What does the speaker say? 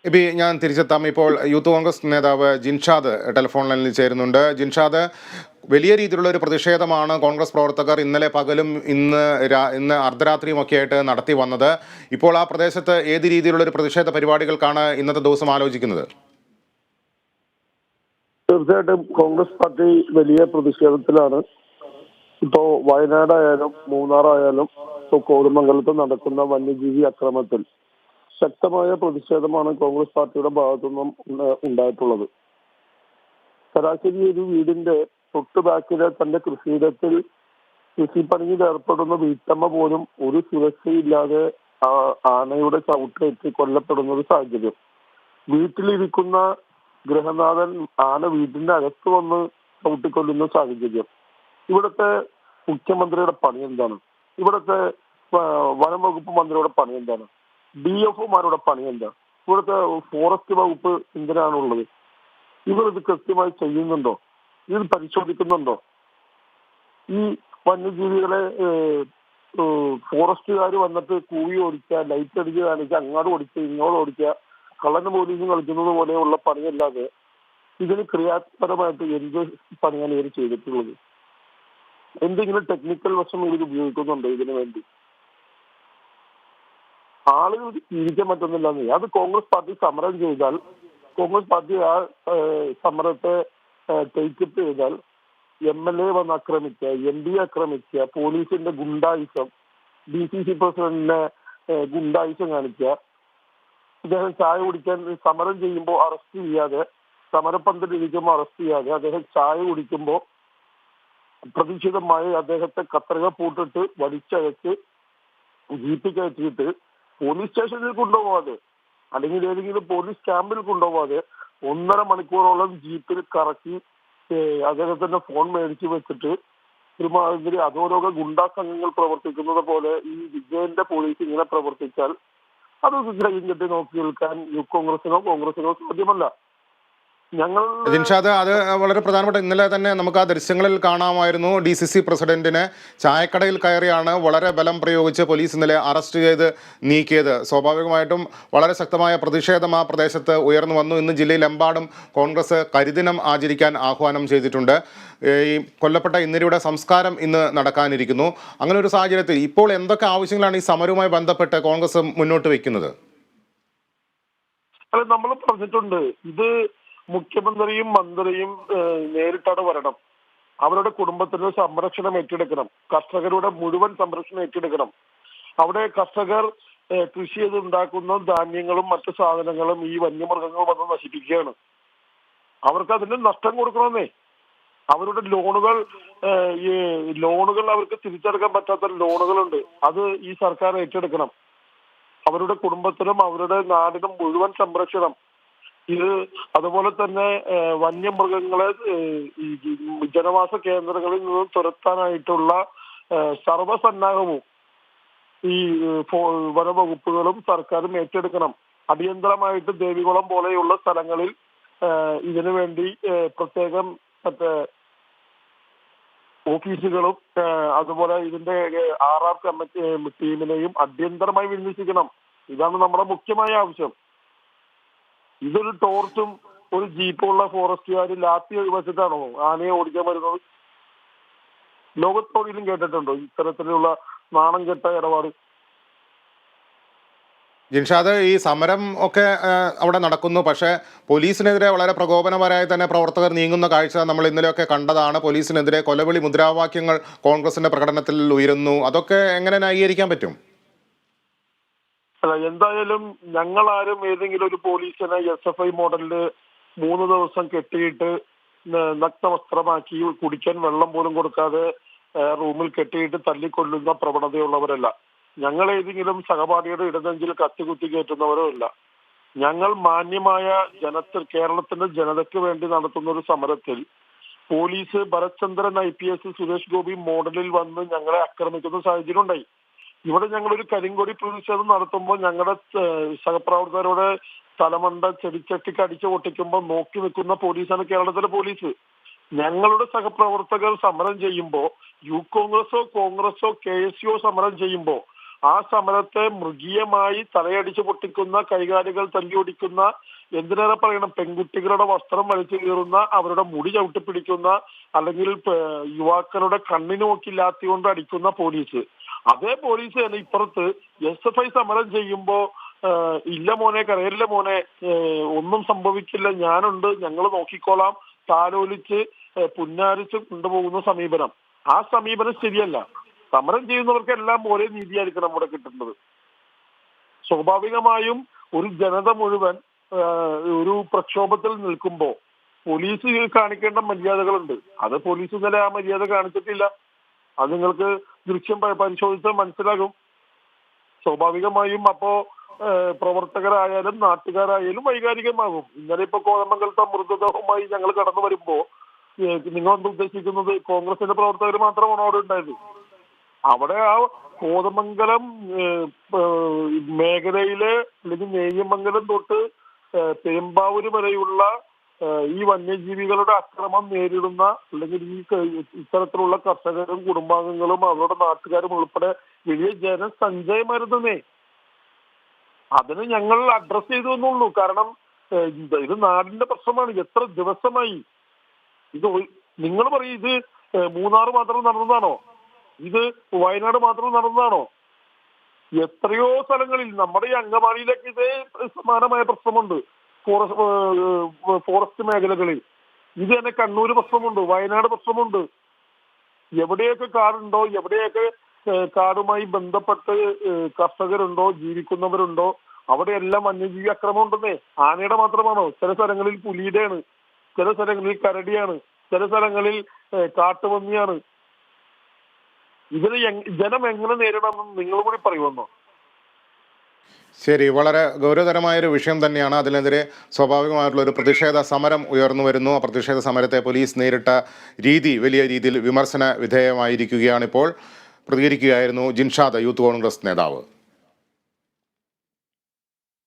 EB ഞാൻ തിരിച്ചെത്താം. ഇപ്പോൾ യൂത്ത് കോൺഗ്രസ് നേതാവ് ജിൻഷാദ് ടെലിഫോൺ ലൈനിൽ ചേരുന്നുണ്ട്. ജിൻഷാദ്, വലിയ രീതിയിലുള്ള ഒരു പ്രതിഷേധമാണ് കോൺഗ്രസ് പ്രവർത്തകർ ഇന്നലെ പകലും ഇന്ന് അർദ്ധരാത്രിയും ഒക്കെ ആയിട്ട് നടത്തി വന്നത്. ഇപ്പോൾ ആ പ്രദേശത്ത് ഏത് രീതിയിലുള്ള ഒരു പ്രതിഷേധ പരിപാടികൾക്കാണ് ഇന്നത്തെ ദിവസം ആലോചിക്കുന്നത്? തീർച്ചയായിട്ടും കോൺഗ്രസ് പാർട്ടി വലിയ പ്രതിഷേധത്തിലാണ്. ഇപ്പോ വയനാടായാലും മൂന്നാറായാലും ഇപ്പോൾ കോതമംഗലത്ത് നടക്കുന്ന വന്യജീവി അക്രമത്തിൽ ശക്തമായ പ്രതിഷേധമാണ് കോൺഗ്രസ് പാർട്ടിയുടെ ഭാഗത്തുനിന്നും ഉണ്ടായിട്ടുള്ളത്. ശരാശരി ഒരു വീടിന്റെ തൊട്ട് ബാക്കിലെ തന്റെ കൃഷിയിടത്തിൽ കൃഷിപ്പണിയിൽ ഏർപ്പെടുന്ന വീട്ടമ്മ പോലും ഒരു സുരക്ഷയില്ലാതെ ആനയുടെ ചവിട്ടേറ്റ് കൊല്ലപ്പെടുന്ന ഒരു സാഹചര്യം. വീട്ടിലിരിക്കുന്ന ഗൃഹനാഥൻ ആന വീടിന്റെ അകത്ത് വന്ന് ചവിട്ടിക്കൊല്ലുന്ന സാഹചര്യം. ഇവിടുത്തെ മുഖ്യമന്ത്രിയുടെ പണി എന്താണ്? ഇവിടുത്തെ വനം വകുപ്പ് മന്ത്രിയുടെ പണി എന്താണ്? DFOമാരുടെ പണി എന്താണ്? ഇവിടുത്തെ ഫോറസ്റ്റ് വകുപ്പ് എന്തിനാണുള്ളത്? ഇവർ ഇത് കൃത്യമായി ചെയ്യുന്നുണ്ടോ? ഇത് പരിശോധിക്കുന്നുണ്ടോ? ഈ വന്യജീവികളെ ഫോറസ്റ്റുകാർ വന്നിട്ട് കൂവി ഓടിക്കുക, ലൈറ്റ് അടിച്ച് കാണിക്കുക, അങ്ങോട്ട് ഓടിക്കുക, ഇങ്ങോട്ട് ഓടിക്കുക, കള്ളന് പോലീസും കളിക്കുന്നത് പോലെയുള്ള പണിയല്ലാതെ ഇതിന് ക്രിയാത്മകമായിട്ട് എന്ത് പണിയാണ് ഇവർ ചെയ്തിട്ടുള്ളത്? എന്തെങ്കിലും ടെക്നിക്കൽ വശം ഇവർ ഉപയോഗിക്കുന്നുണ്ടോ ഇതിനു വേണ്ടി? ആളുകൾക്ക് ജീവിക്കാൻ പറ്റുന്നില്ലെന്ന്. അത് കോൺഗ്രസ് പാർട്ടി സമരം ചെയ്താൽ, കോൺഗ്രസ് പാർട്ടി ആ സമരത്തെ ടേക്കപ്പ് ചെയ്താൽ MLA വന്ന് ആക്രമിക്കുക, MP ആക്രമിക്കുക, പോലീസിന്റെ ഗുണ്ടായുസം, DCC പ്രസിഡന്റിനെ ഗുണ്ടായുസം കാണിക്കുക, അദ്ദേഹം ചായ കുടിക്കാൻ സമരം ചെയ്യുമ്പോൾ അറസ്റ്റ് ചെയ്യാതെ, സമരപ്പന്തലിരിക്കുമ്പോൾ അറസ്റ്റ് ചെയ്യാതെ, അദ്ദേഹം ചായ കുടിക്കുമ്പോൾ പ്രതിഷേധമായി അദ്ദേഹത്തെ കത്രിക പൂട്ടിട്ട് വലിച്ചഴച്ച് ജീപ്പിൽ കയറ്റിയിട്ട് പോലീസ് സ്റ്റേഷനിൽ കൊണ്ടുപോകാതെ, അല്ലെങ്കിൽ ഏതെങ്കിലും പോലീസ് ക്യാമ്പിൽ കൊണ്ടുപോകാതെ 1.5 മണിക്കൂറോളം ജീപ്പിൽ കറക്കി അദ്ദേഹത്തിന്റെ ഫോൺ മേടിച്ചു വെച്ചിട്ട് ഒരുമാതിരി അധോലോക ഗുണ്ടാ സംഘങ്ങൾ പ്രവർത്തിക്കുന്നത് പോലെ ഈ വിജയന്റെ പോലീസ് ഇങ്ങനെ പ്രവർത്തിച്ചാൽ അത് കൈയും കെട്ടി നോക്കി നിൽക്കാൻ യൂത്ത് കോൺഗ്രസിനോ സാധ്യമല്ല. ജിൻഷാദ്, അത് വളരെ പ്രധാനപ്പെട്ട. ഇന്നലെ തന്നെ നമുക്ക് ആ ദൃശ്യങ്ങളിൽ കാണാമായിരുന്നു. DCC പ്രസിഡന്റിനെ ചായക്കടയിൽ കയറിയാണ് വളരെ ബലം പ്രയോഗിച്ച് പോലീസ് ഇന്നലെ അറസ്റ്റ് ചെയ്ത് നീക്കിയത്. സ്വാഭാവികമായിട്ടും വളരെ ശക്തമായ പ്രതിഷേധം ആ പ്രദേശത്ത് ഉയർന്നു വന്നു. ഇന്ന് ജില്ലയിലെമ്പാടും കോൺഗ്രസ് കരിദിനം ആചരിക്കാൻ ആഹ്വാനം ചെയ്തിട്ടുണ്ട്. ഈ കൊല്ലപ്പെട്ട ഇന്ദിരയുടെ സംസ്കാരം ഇന്ന് നടക്കാനിരിക്കുന്നു. അങ്ങനെ ഒരു സാഹചര്യത്തിൽ ഇപ്പോൾ എന്തൊക്കെ ആവശ്യങ്ങളാണ് ഈ സമരവുമായി ബന്ധപ്പെട്ട് കോൺഗ്രസ് മുന്നോട്ട് വയ്ക്കുന്നത്? നമ്മൾ പറഞ്ഞിട്ടുണ്ട്, ഇത് മുഖ്യമന്ത്രിയും മന്ത്രിയും നേരിട്ടാണ് വരണം. അവരുടെ കുടുംബത്തിന്റെ സംരക്ഷണം ഏറ്റെടുക്കണം. കർഷകരുടെ മുഴുവൻ സംരക്ഷണം ഏറ്റെടുക്കണം. അവിടെ കർഷകർ കൃഷി ചെയ്ത് ഉണ്ടാക്കുന്ന ധാന്യങ്ങളും മറ്റു സാധനങ്ങളും ഈ വന്യമൃഗങ്ങൾ വന്ന് നശിപ്പിക്കുകയാണ്. അവർക്ക് അതിന്റെ നഷ്ടം കൊടുക്കണമെന്നേ. അവരുടെ ലോണുകൾ അവർക്ക് തിരിച്ചടക്കാൻ പറ്റാത്ത ലോണുകളുണ്ട്. അത് ഈ സർക്കാർ ഏറ്റെടുക്കണം. അവരുടെ കുടുംബത്തിനും അവരുടെ നാടിനും മുഴുവൻ സംരക്ഷണം. ഇത് അതുപോലെ തന്നെ വന്യമൃഗങ്ങളെ ജനവാസ കേന്ദ്രങ്ങളിൽ നിന്നും തുരത്താനായിട്ടുള്ള സർവ്വസന്നാഹവും ഈ വനവകുപ്പുകളും സർക്കാരും ഏറ്റെടുക്കണം. അടിയന്തരമായിട്ട് ദേവികുളം പോലെയുള്ള സ്ഥലങ്ങളിൽ ഇതിനു വേണ്ടി പ്രത്യേകം ഓഫീസുകളും അതുപോലെ ഇതിന്റെ RR കമ്മിറ്റി ടീമിനെയും അടിയന്തരമായി വിന്യസിക്കണം. ഇതാണ് നമ്മുടെ മുഖ്യമായ ആവശ്യം. ഇതൊരു ടോർച്ചും ഒരു ജീപ്പുള്ള ഫോറസ്റ്റുകാർ ലാത്തി വെച്ചിട്ടാണോ ആനയെ ഓടിക്കാൻ വരുന്നത്? ലോകത്തോടിലും കേട്ടിട്ടുണ്ടോ ഇത്തരത്തിലുള്ള നാണം കെട്ട ഇടപാട്? ജിൻഷാദ്, ഈ സമരം ഒക്കെ അവിടെ നടക്കുന്നു. പക്ഷേ പോലീസിനെതിരെ വളരെ പ്രകോപനപരമായി തന്നെ പ്രവർത്തകർ നീങ്ങുന്ന കാഴ്ച നമ്മൾ ഇന്നലെയൊക്കെ കണ്ടതാണ്. പോലീസിനെതിരെ കൊലവിളി മുദ്രാവാക്യങ്ങൾ കോൺഗ്രസിന്റെ പ്രകടനത്തിൽ ഉയരുന്നു. അതൊക്കെ എങ്ങനെ ന്യായീകരിക്കാൻ പറ്റും? അല്ല, എന്തായാലും ഞങ്ങളാരും ഏതെങ്കിലും ഒരു പോലീസിനെ SFI മോഡലില് 3 ദിവസം കെട്ടിയിട്ട് നഗ്നവസ്ത്രമാക്കി കുടിക്കാൻ വെള്ളം പോലും കൊടുക്കാതെ റൂമിൽ കെട്ടിയിട്ട് തല്ലിക്കൊല്ലുന്ന പ്രവണതയുള്ളവരല്ല. ഞങ്ങൾ ഏതെങ്കിലും സഹപാഠിയുടെ ഇടനെഞ്ചിൽ കത്തികുത്തി കയറ്റുന്നവരോ അല്ല. ഞങ്ങൾ മാന്യമായ കേരളത്തിന്റെ ജനതയ്ക്ക് വേണ്ടി നടത്തുന്ന ഒരു സമരത്തിൽ പോലീസ് ഭരത്ചന്ദ്രൻ IPS സുരേഷ് ഗോപി മോഡലിൽ വന്ന് ഞങ്ങളെ ആക്രമിക്കുന്ന സാഹചര്യം ഉണ്ടായി. ഇവിടെ ഞങ്ങളൊരു കരിങ്കൊടി പ്രതിഷേധം നടത്തുമ്പോൾ ഞങ്ങളുടെ സഹപ്രവർത്തകരുടെ തലമണ്ട ചെടിച്ചട്ടിക്ക് അടിച്ചു പൊട്ടിക്കുമ്പോൾ നോക്കി നിൽക്കുന്ന പോലീസാണ് കേരളത്തിലെ പോലീസ്. ഞങ്ങളുടെ സഹപ്രവർത്തകർ സമരം ചെയ്യുമ്പോൾ യൂത്ത് കോൺഗ്രസോ KSUO സമരം ചെയ്യുമ്പോൾ ആ സമരത്തെ മൃഗീയമായി തലയടിച്ച് പൊട്ടിക്കുന്ന, കൈകാലുകൾ തല്ലിയൊടിക്കുന്ന, എന്തിനേറെ പറയണം, പെൺകുട്ടികളുടെ വസ്ത്രം വലിച്ചു കീറുന്ന, അവരുടെ മുടി ചവിട്ടിപ്പിടിക്കുന്ന, അല്ലെങ്കിൽ യുവാക്കളുടെ കണ്ണിന് നോക്കില്ലാത്തിക്കൊണ്ട് അടിക്കുന്ന പോലീസ്. അതേ പോലീസ് തന്നെ ഇപ്പുറത്ത് SFI സമരം ചെയ്യുമ്പോ ഇല്ല മോനെ, കരയില്ല മോനെ, ഒന്നും സംഭവിക്കില്ല, ഞാനുണ്ട്, ഞങ്ങൾ നോക്കിക്കോളാം, താലോലിച്ച് പുന്നാരിച്ച് കൊണ്ടുപോകുന്ന സമീപനം. ആ സമീപനം ശരിയല്ല. സമരം ചെയ്യുന്നവർക്കെല്ലാം ഒരേ നീതിയായിരിക്കും നമ്മുടെ കിട്ടുന്നത്. സ്വാഭാവികമായും ഒരു ജനത മുഴുവൻ ഒരു പ്രക്ഷോഭത്തിൽ നിൽക്കുമ്പോ പോലീസ് കാണിക്കേണ്ട മര്യാദകളുണ്ട്. അത് പോലീസ് ഇന്നലെ ആ മര്യാദ കാണിച്ചിട്ടില്ല. അത് നിങ്ങൾക്ക് ദൃശ്യം പരിശോധിച്ചാൽ മനസ്സിലാകും. സ്വാഭാവികമായും അപ്പോ പ്രവർത്തകരായാലും നാട്ടുകാരായാലും വൈകാരികമാകും. ഇന്നലെ ഇപ്പൊ കോതമംഗലത്തെ മൃതദേഹവുമായി ഞങ്ങൾ കടന്നു വരുമ്പോ നിങ്ങളെന്ത് ഉദ്ദേശിക്കുന്നത്? കോൺഗ്രസിന്റെ പ്രവർത്തകർ മാത്രമാണ് അവിടെ ഉണ്ടായത്. അവിടെ ആ കോതമംഗലം മേഖലയിലെ, അല്ലെങ്കിൽ നെയ്യമംഗലം തൊട്ട് പെരുമ്പാവൂര് വരെയുള്ള ഈ വന്യജീവികളുടെ അക്രമം നേരിടുന്ന, അല്ലെങ്കിൽ ഈ ഇത്തരത്തിലുള്ള കർഷകരും കുടുംബാംഗങ്ങളും അവരുടെ നാട്ടുകാരും ഉൾപ്പെടെ വലിയ ജനസഞ്ചയമായിരുന്നേ. അതിന് ഞങ്ങൾ അഡ്രസ് ചെയ്തു എന്നുള്ളൂ. കാരണം ഇത് നാടിന്റെ പ്രശ്നമാണ്. എത്ര ദിവസമായി ഇത്? നിങ്ങൾ പറയും ഇത് മൂന്നാർ മാത്രം നടന്നതാണോ? ഇത് വയനാട് മാത്രം നടന്നതാണോ? എത്രയോ സ്ഥലങ്ങളിൽ, നമ്മുടെ ഈ അങ്കമാലിയിലൊക്കെ ഇതേ സമാനമായ പ്രശ്നമുണ്ട്. ഫോറസ്റ്റ് മേഖലകളിൽ ഇത് തന്നെ കണ്ണൂര് പ്രശ്നമുണ്ട്, വയനാട് പ്രശ്നമുണ്ട്. എവിടെയൊക്കെ കാടുണ്ടോ, എവിടെയൊക്കെ കാടുമായി ബന്ധപ്പെട്ട് കർഷകരുണ്ടോ, ജീവിക്കുന്നവരുണ്ടോ, അവിടെയെല്ലാം വന്യജീവി അക്രമം ഉണ്ടെന്നേ. ആനയുടെ മാത്രമാണോ? ചില സ്ഥലങ്ങളിൽ പുലിയുടെയാണ്, ചില സ്ഥലങ്ങളിൽ കരടിയാണ്, ചില സ്ഥലങ്ങളിൽ കാട്ടുപന്നിയാണ്. ഇതിന് ജനം എങ്ങനെ നേരിടണമെന്ന് നിങ്ങൾ കൂടി പറയുമെന്നോ? ശരി, വളരെ ഗൗരവതരമായൊരു വിഷയം തന്നെയാണ്. അതിനെതിരെ സ്വാഭാവികമായിട്ടുള്ള ഒരു പ്രതിഷേധ സമരം ഉയർന്നു വരുന്നു. ആ പ്രതിഷേധ സമരത്തെ പോലീസ് നേരിട്ട രീതി വലിയ രീതിയിൽ വിമർശന വിധേയമായിരിക്കുകയാണിപ്പോൾ. പ്രതികരിക്കുകയായിരുന്നു ജിൻഷാദ്, യൂത്ത് കോൺഗ്രസ് നേതാവ്.